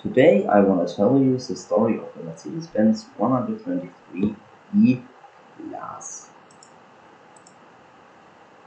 Today I want to tell you the story of the Mercedes Benz 123 E-Class.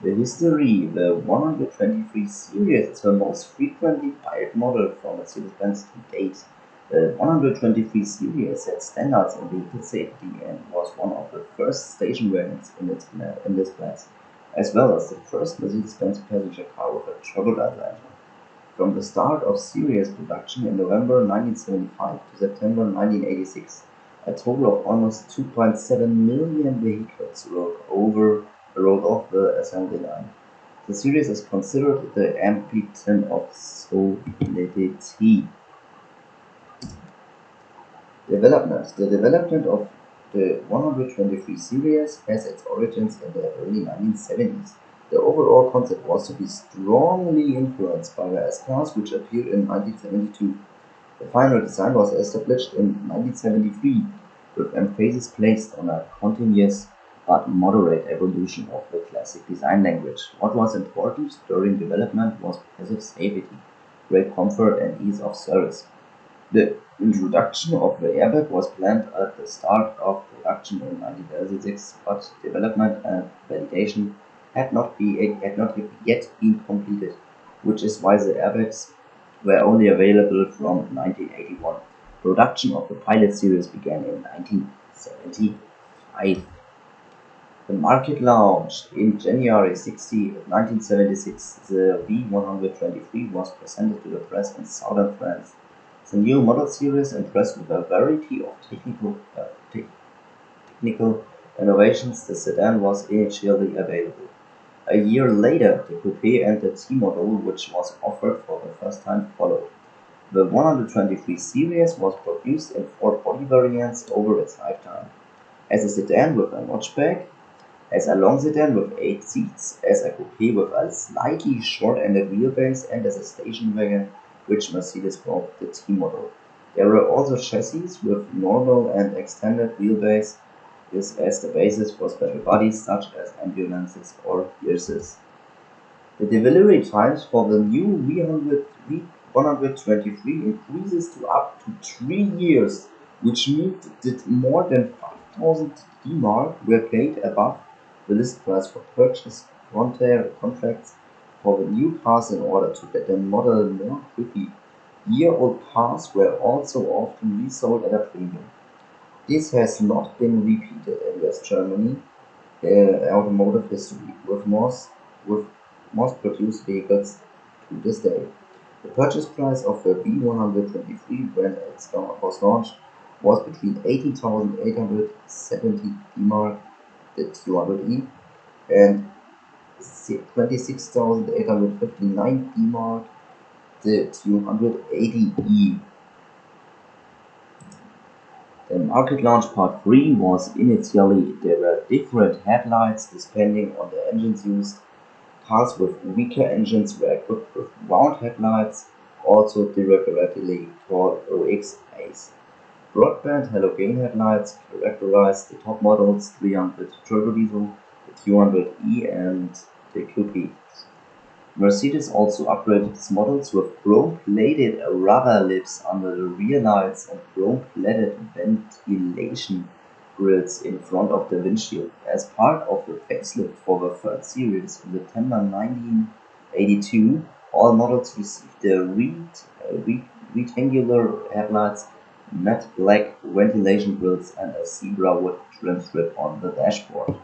The history: the 123 series is the most frequently fired model from Mercedes Benz to date. The 123 series set standards in vehicle safety and was one of the first station wagons in this class, as well as the first Mercedes Benz passenger car with a turbocharged engine. From the start of series production in November 1975 to September 1986, a total of almost 2.7 million vehicles rolled off the assembly line. The series is considered the epitome of solidity. Development: the development of the 123 series has its origins in the early 1970s. The overall concept was to be strongly influenced by the S-Class, which appeared in 1972. The final design was established in 1973, with emphasis placed on a continuous but moderate evolution of the classic design language. What was important during development was passive safety, great comfort, and ease of service. The introduction of the airbag was planned at the start of production in 1936, but development and validation had not yet been completed, which is why the airbags were only available from 1981. Production of the Pilot series began in 1975. The market launched in January 1976. The V123 was presented to the press in southern France. The new model series impressed with a variety of technical innovations. The sedan was initially available. A year later, the coupe and the T-model, which was offered for the first time, followed. The 123 series was produced in four body variants over its lifetime: as a sedan with a notchback, as a long sedan with 8 seats, as a coupe with a slightly short-ended wheelbase, and as a station wagon, which Mercedes called the T-model. There were also chassis with normal and extended wheelbase, this as the basis for special bodies such as ambulances or hearses. The delivery times for the new V123 increases to up to 3 years, which means that more than 5,000 D-Mark were paid above the list price for purchase contracts for the new cars in order to get the model more quickly. Year-old cars were also often resold at a premium. This has not been repeated in West Germany automotive history, with most produced vehicles to this day. The purchase price of the B123 when it was launched was between 18,870 D-Mark, the 200E, and 26,859 D-Mark, the 280E. The market launch part 3 was initially there were different headlights depending on the engines used. Cars with weaker engines were equipped with round headlights, also derogatory called OXAs. Broadband halogen headlights characterized the top models: 300 turbodiesel, the 200E, and the coupe. Mercedes also upgraded its models with chrome-plated rubber lips under the rear lights and chrome-plated ventilation grilles in front of the windshield. As part of the facelift for the third series in September 1982, all models received the rectangular headlights, matte black ventilation grilles, and a zebra wood trim strip on the dashboard.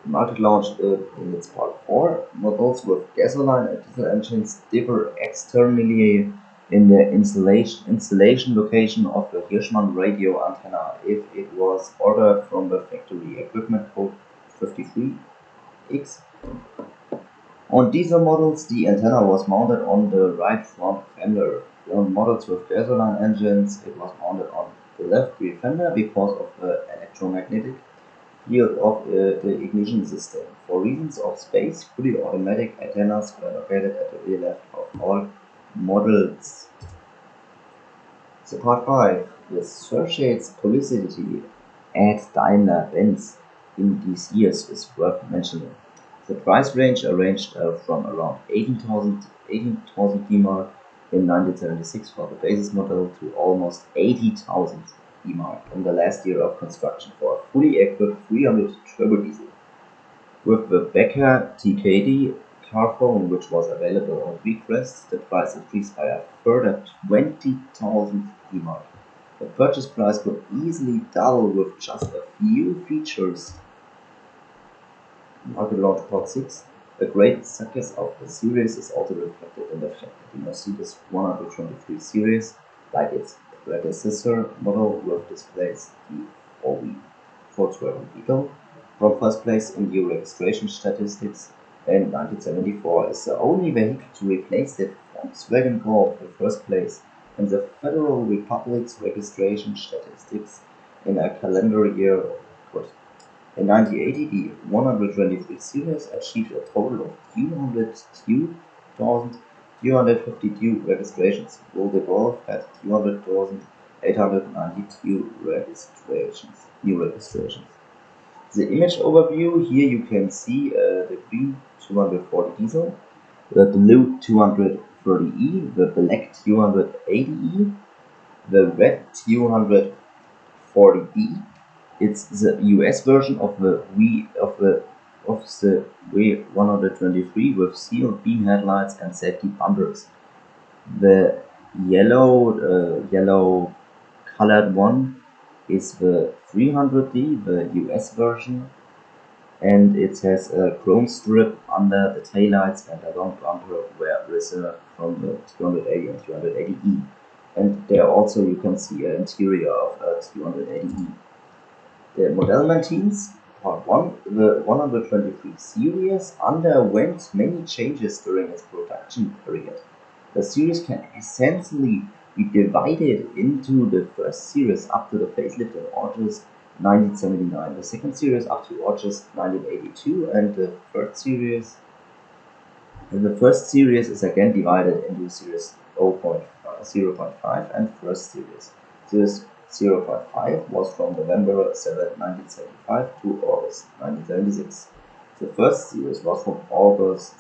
The market launched in its Part 4. Models with gasoline and diesel engines differ externally in the installation location of the Hirschmann radio antenna. If it was ordered from the factory, equipment code 53X. On diesel models, the antenna was mounted on the right front fender. On models with gasoline engines, it was mounted on the left rear fender because of the electromagnetic field of the ignition system. For reasons of space, fully automatic antennas were located at the rear left of all models. So part 5. The Surshades publicity at Daimler-Benz in these years is worth mentioning. The price range ranged from around 18,000 D-Mark in 1976 for the basis model to almost 80,000 D-Mark in the last year of construction for a fully equipped 300 turbo diesel. With the Becker TKD car phone, which was available on request, the price increased by a further 20,000 D-Mark. The purchase price could easily double with just a few features. Market launch Part 6. The great success of the series is also reflected in the fact that the Mercedes 123 series, like its predecessor model with displays the Volkswagen Beetle, from first place in new registration statistics in 1974, is the only vehicle to replace the Volkswagen Golf in first place in the Federal Republic's registration statistics in a calendar year. In 1980, the 123 series achieved a total of 202,252 registrations, while the Golf had 200,892 new registrations. The image overview, here you can see the green 240 diesel, the blue 230E, the black 280E, the red 240D. It's the US version of the W123 with sealed beam headlights and safety bumpers. The yellow colored one is the 300D, the US version, and it has a chrome strip under the taillights and a long bumper where reserved from the 280 and 280E. And there also you can see an interior of a 280E. The Model 19's Part 1, the 123 series underwent many changes during its production period. The series can essentially be divided into the first series up to the facelift in August 1979, the second series up to August 1982, and the third series. The first series is again divided into series 0.5 and first series. Series 0.5 was from November 7, 1975 to August 1976. The first series was from August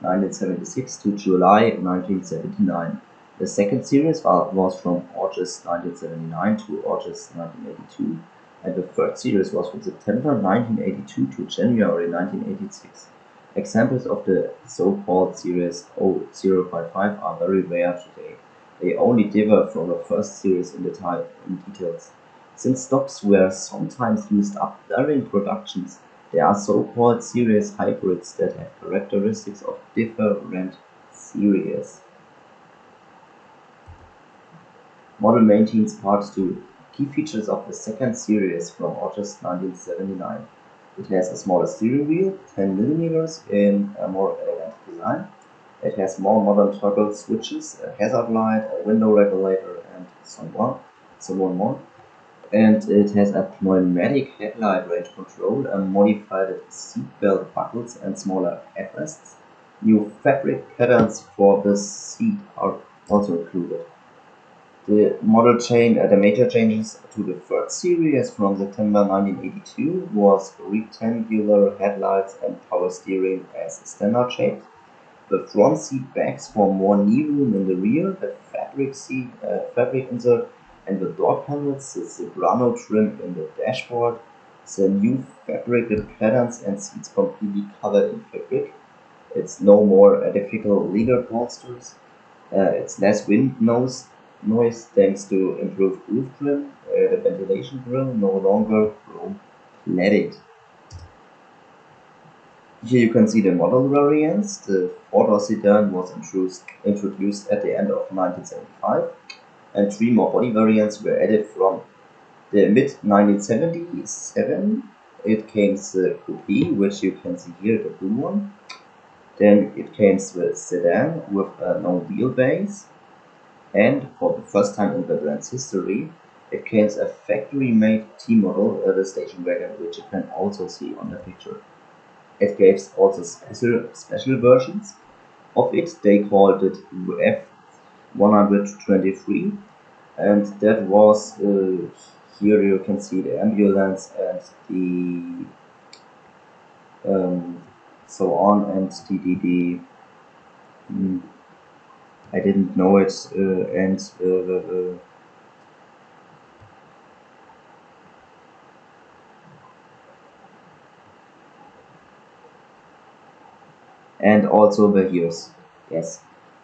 1976 to July 1979. The second series was from August 1979 to August 1982, and the third series was from September 1982 to January 1986. Examples of the so-called Series 0.5 are very rare today. They only differ from the first series in details. Since stocks were sometimes used up during productions, there are so-called series hybrids that have characteristics of different series. Model maintains Part 2. Key features of the second series from August 1979. It has a smaller steering wheel, 10mm, in a more elegant design. It has more modern toggle switches, a hazard light, a window regulator, and so on more. And it has a pneumatic headlight range control, a modified seatbelt buckles, and smaller headrests. New fabric patterns for the seat are also included. The major changes to the third series from September 1982 was rectangular headlights and power steering as standard shaped, the front seat backs for more kneeroom in the rear, the fabric insert, and the door panels, the Zebrano trim in the dashboard, the new fabricated patterns and seats completely covered in fabric. It's no more difficult leather bolsters. It's less wind noise thanks to improved roof trim. The ventilation grill no longer chrome plated. Here you can see the model variants. The four-door sedan was introduced at the end of 1975, and three more body variants were added from the mid-1977. It came the coupe, which you can see here, the blue one. Then it came the sedan with a no wheelbase, and for the first time in the brand's history, it came a factory-made T-model, the station wagon, which you can also see on the picture. It gave also special versions of it. They called it F123, and that was here you can see the ambulance and the so on, and the I didn't know it, and also the years. Yes.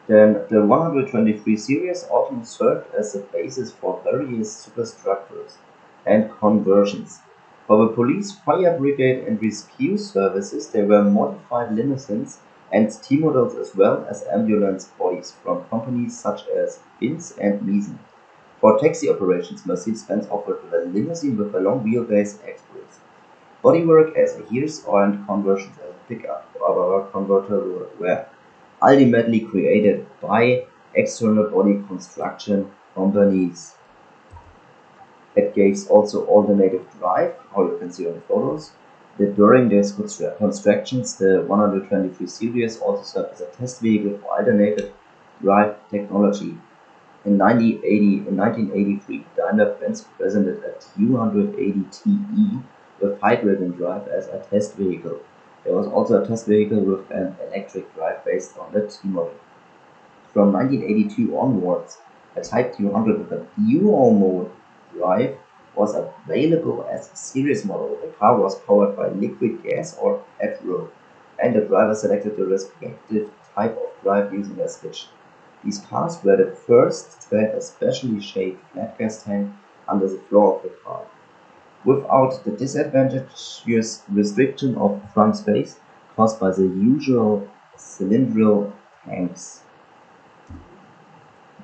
Then the 123 series often served as the basis for various superstructures and conversions. For the police, fire brigade and rescue services, there were modified limousines and T-models as well as ambulance bodies from companies such as Binz and Miesen. For taxi operations, Mercedes Benz offered a limousine with a long wheelbase express. Bodywork as a hearse and conversions as a pickup or converter were ultimately created by external body construction companies. It gave also alternative drive, how you can see on the photos. During these constructions, the 123 series also served as a test vehicle for alternative drive technology. In 1983, Daimler-Benz presented a 280TE with high-driven drive as a test vehicle. There was also a test vehicle with an electric drive based on the T model. From 1982 onwards, a Type 200 with a dual-mode drive was available as a series model. The car was powered by liquid gas or petrol, and the driver selected the respective type of drive using a switch. These cars were the first to have a specially shaped flat gas tank under the floor of the car, without the disadvantageous restriction of trunk space caused by the usual cylindrical tanks.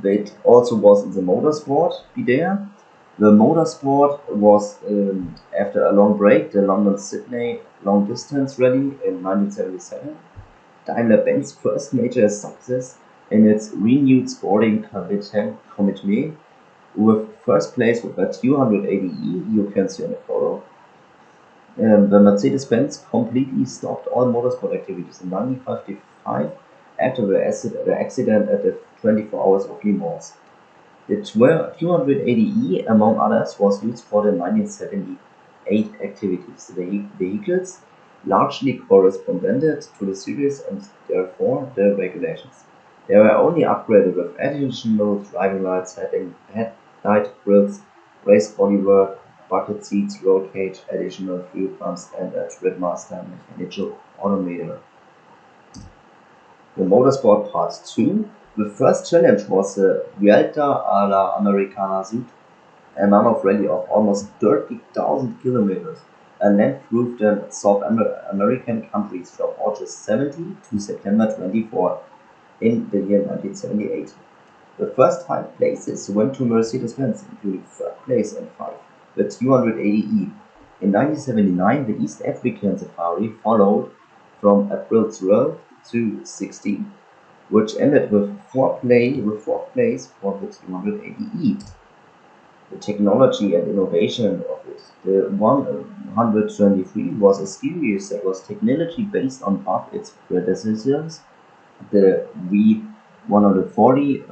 It also was in the motorsport there. The motorsport was, after a long break, the London-Sydney long-distance rally in 1977. Daimler-Benz first major success in its renewed sporting commitment, with first place with a 280E, you can see on the photo. The Mercedes Benz completely stopped all motorsport activities in 1955 after the accident at the 24 Hours of Le Mans. The 280E, among others, was used for the 1978 activities. The vehicles largely corresponded to the series and therefore the regulations. They were only upgraded with additional driving lights, headlight grills, race bodywork, bucket seats, roll cage, additional fuel pumps, and a Gridmaster mechanical odometer. The Motorsport Part 2. The first challenge was the Vuelta a la Americana Sud, a run-off rally of almost 30,000 kilometers, a length through the South American countries from August 17 to September 24 in the year 1978. The first 5 places went to Mercedes-Benz, including 3rd place and 5, the 280E. In 1979, the East African Safari followed from April 12 to 16, which ended with 4th place for the 280E. The technology and innovation of it. The 123 was a series that was technology based on both its predecessors, the V140,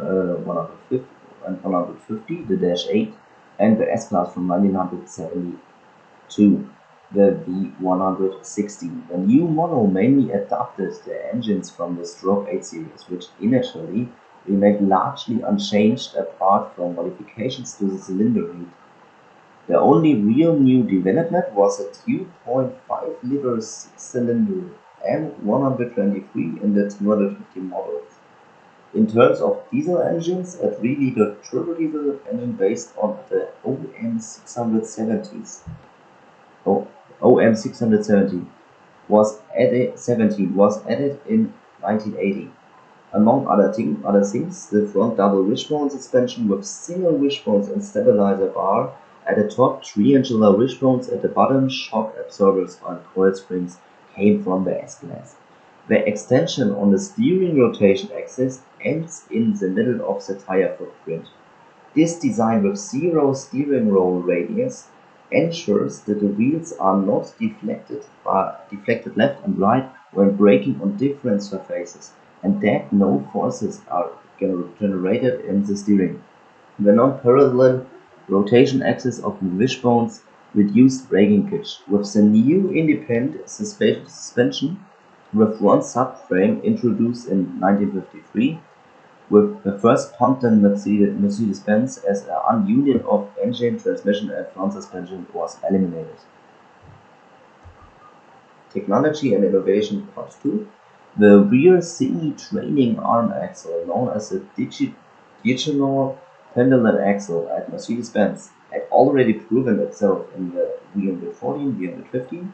150, and 150, the Dash 8, and the S-Class from 1972, the V160. The new model mainly adapted the engines from the Stroke 8 series, which initially remained largely unchanged apart from modifications to the cylinder head. The only real new development was a 2.5-liter 6-cylinder M123 in the 250 models. In terms of diesel engines, a 3-liter turbo-diesel engine based on the OM670 was added in 1980. Among other things, the front double wishbone suspension with single wishbones and stabilizer bar at the top, 3 angular wishbones at the bottom, shock absorbers and coil springs came from the S-Class. The extension on the steering rotation axis ends in the middle of the tire footprint. This design with 0 steering roll radius ensures that the wheels are not deflected left and right when braking on different surfaces, and that no forces are generated in the steering. The non-parallel rotation axis of the wishbones reduced braking pitch. With the new independent suspension with one subframe introduced in 1953, with the first pumped-in Mercedes Benz as an unit of engine, transmission and front suspension was eliminated. Technology and Innovation Part 2. The rear semi-trailing arm axle, known as the digital pendulum axle at Mercedes-Benz, had already proven itself in the V114, V115.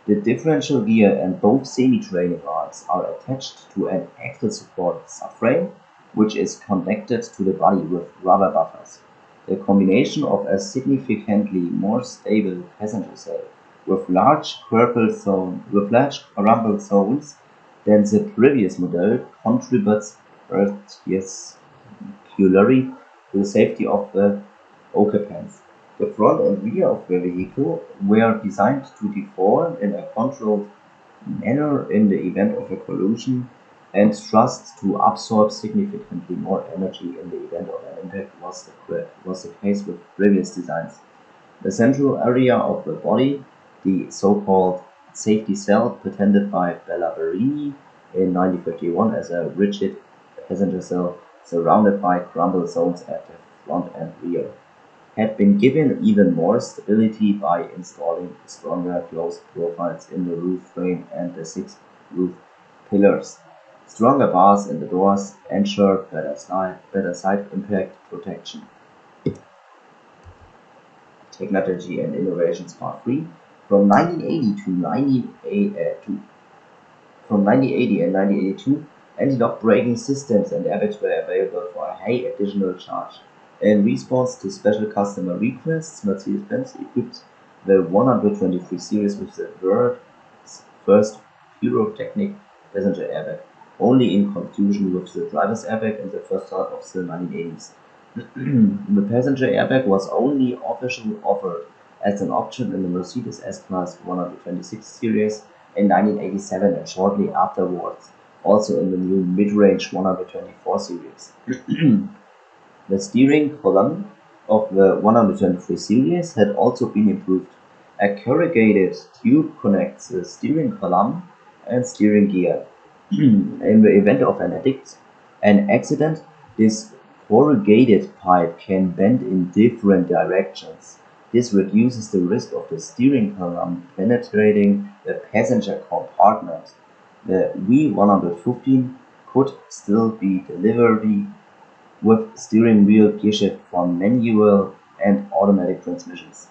The differential gear and both semi-trailing arms are attached to an axle support subframe, which is connected to the body with rubber buffers. The combination of a significantly more stable passenger cell with large rumble zones than the previous model contributes particularly to the safety of the occupants. The front and rear of the vehicle were designed to deform in a controlled manner in the event of a collision, and thrust to absorb significantly more energy in the event of an impact was the case with previous designs. The central area of the body, the so-called safety cell patented by Bellaverini in 1951 as a rigid passenger cell surrounded by crumble zones at the front and rear, had been given even more stability by installing stronger closed profiles in the roof frame and the 6 roof pillars. Stronger bars in the doors ensured better side impact protection. Technology and Innovations Part 3. From 1980 to 1982, from 1980 and 1982, anti-lock braking systems and airbags were available for a high additional charge. In response to special customer requests, Mercedes-Benz equipped the 123 series with the world's first pyrotechnic passenger airbag, only in conjunction with the driver's airbag in the first half of the 1980s. The passenger airbag was only officially offered as an option in the Mercedes S-Class 126 series in 1987 and shortly afterwards also in the new mid-range 124 series. The steering column of the 123 series had also been improved. A corrugated tube connects the steering column and steering gear. In the event of an accident, this corrugated pipe can bend in different directions. This reduces the risk of the steering column penetrating the passenger compartment. The V115 could still be delivered with steering wheel gearshift for manual and automatic transmissions.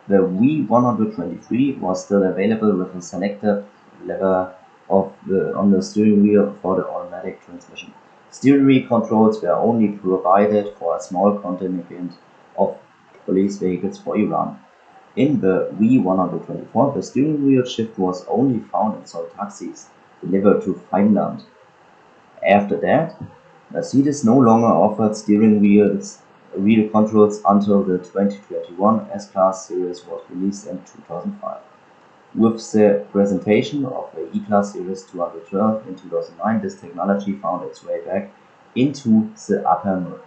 The V123 was still available with a selected lever on the steering wheel for the automatic transmission. Steering wheel controls were only provided for a small contingent of police vehicles for Iran. In the V124, the steering wheel shift was only found in some taxis delivered to Finland. After that, Mercedes no longer offered steering wheel controls until the 2021 S-Class series was released in 2005. With the presentation of the E-Class Series 212 in 2009, this technology found its way back into the upper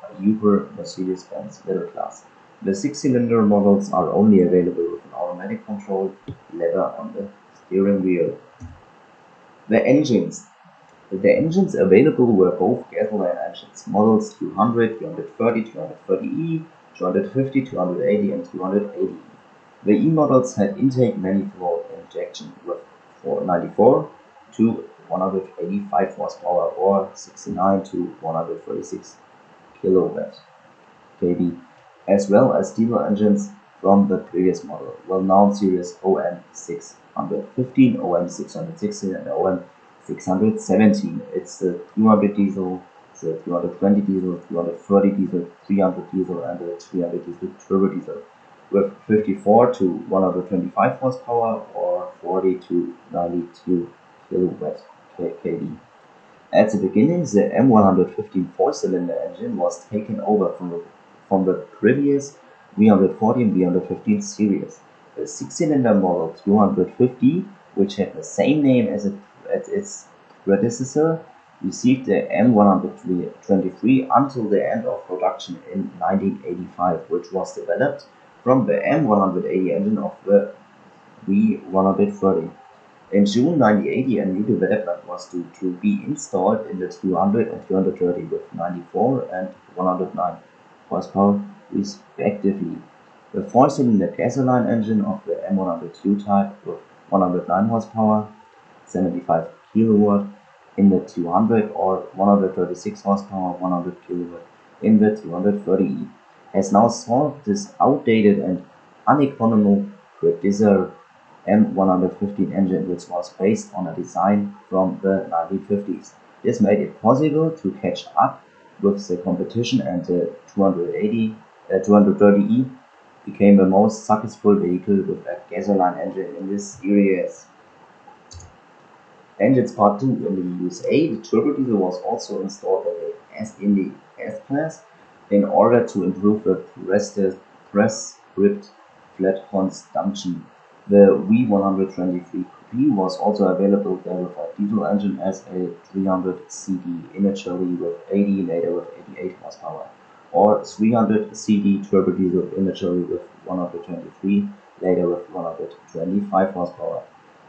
Mercedes-Benz middle class. The 6-cylinder models are only available with an automatic control lever on the steering wheel. The engines available were both gasoline engines, models 200, 230, 230E, 250, 280 and 280E. The E models had intake manifold injection with 94 to 185 horsepower or 69 to 136 kW, as well as diesel engines from the previous model, well-known series OM615, OM616 and OM617. It's the 200 diesel, the 220 diesel, 230 diesel, 300 diesel and the 300 diesel turbo diesel, with 54 to 125 horsepower or 40 to 92 kW. At the beginning, the M115 4-cylinder engine was taken over from the previous V114 V115 series. The 6-cylinder model 250, which had the same name as its predecessor, received the M123 until the end of production in 1985, which was developed from the M180 engine of the V130. In June 1980, a new development was to be installed in the 200 and 230 with 94 and 109 horsepower respectively. The four-cylinder gasoline engine of the M102 type with 109 horsepower, 75 kilowatt in the 200 or 136 horsepower, 100 kilowatt in the 230E has now solved this outdated and uneconomical predecessor M115 engine, which was based on a design from the 1950s. This made it possible to catch up with the competition, and the 230E became the most successful vehicle with a gasoline engine in this series. Engines Part 2 in the USA, the turbo diesel was also installed in the S-Class in order to improve the press-gripped flat consumption. The V123 Coupe was also available there with a diesel engine as a 300 CD, initially with 80, later with 88 horsepower, or 300 CD turbo diesel, initially with 123, later with 125 horsepower,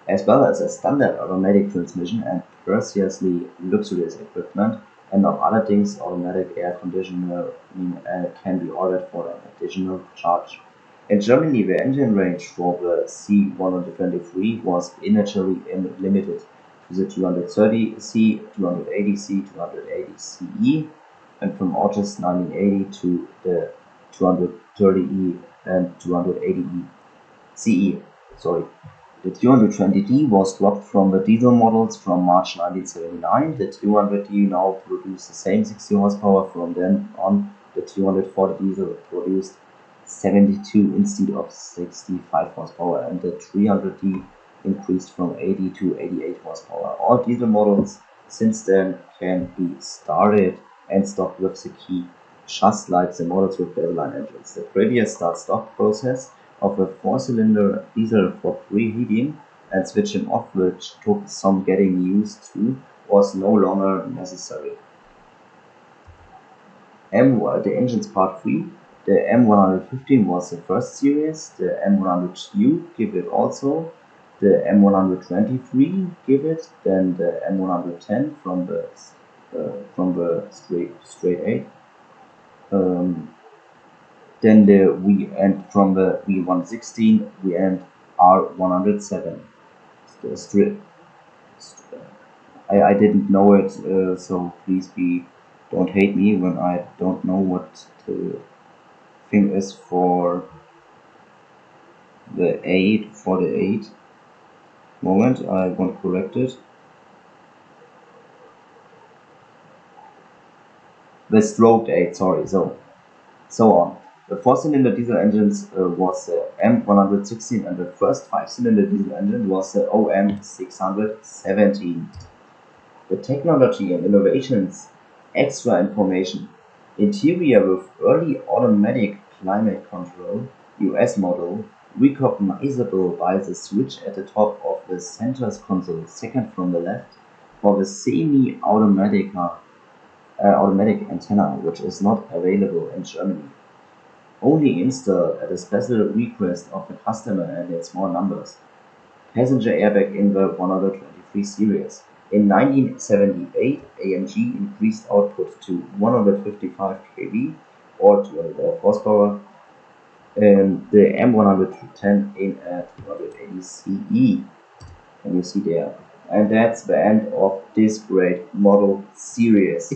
as well as a standard automatic transmission and preciously luxurious equipment. And of other things, automatic air conditioner can be ordered for an additional charge. In Germany, the engine range for the C123 was initially limited to the 230C, 280C, 280CE, and from August 1980 to the 230E and 280E CE. The 220D was dropped from the diesel models from March 1979. The 200D now produced the same 60 horsepower. From then on, the 240 diesel produced 72 instead of 65 horsepower, and the 300D increased from 80 to 88 horsepower. All diesel models since then can be started and stopped with the key, just like the models with gasoline engines. The previous start-stop process of a four-cylinder diesel for preheating and switching off, which took some getting used to, was no longer necessary. The engines Part 3. The M115 was the first series, the M100U gave it also, the M123 gave it, then the M110 from the straight 8, then the and from the V116 we end R107. I didn't know it, so please don't hate me when I don't know what the thing is for the 8. For the 8 moment, I want to correct it. The stroked 8, sorry. So on. The four-cylinder diesel engines was the M116, and the first five-cylinder diesel engine was the OM617. The technology and innovations, extra information. Interior with early automatic climate control, US model, recognizable by the switch at the top of the center console, second from the left, for the semi-automatic automatic antenna, which is not available in Germany. Only installed at a special request of the customer and in small numbers. Passenger airbag in the 123 series. In 1978, AMG increased output to 155 kV or 200 horsepower, and the M110 in a 280 CE. And you see there. And that's the end of this great model series.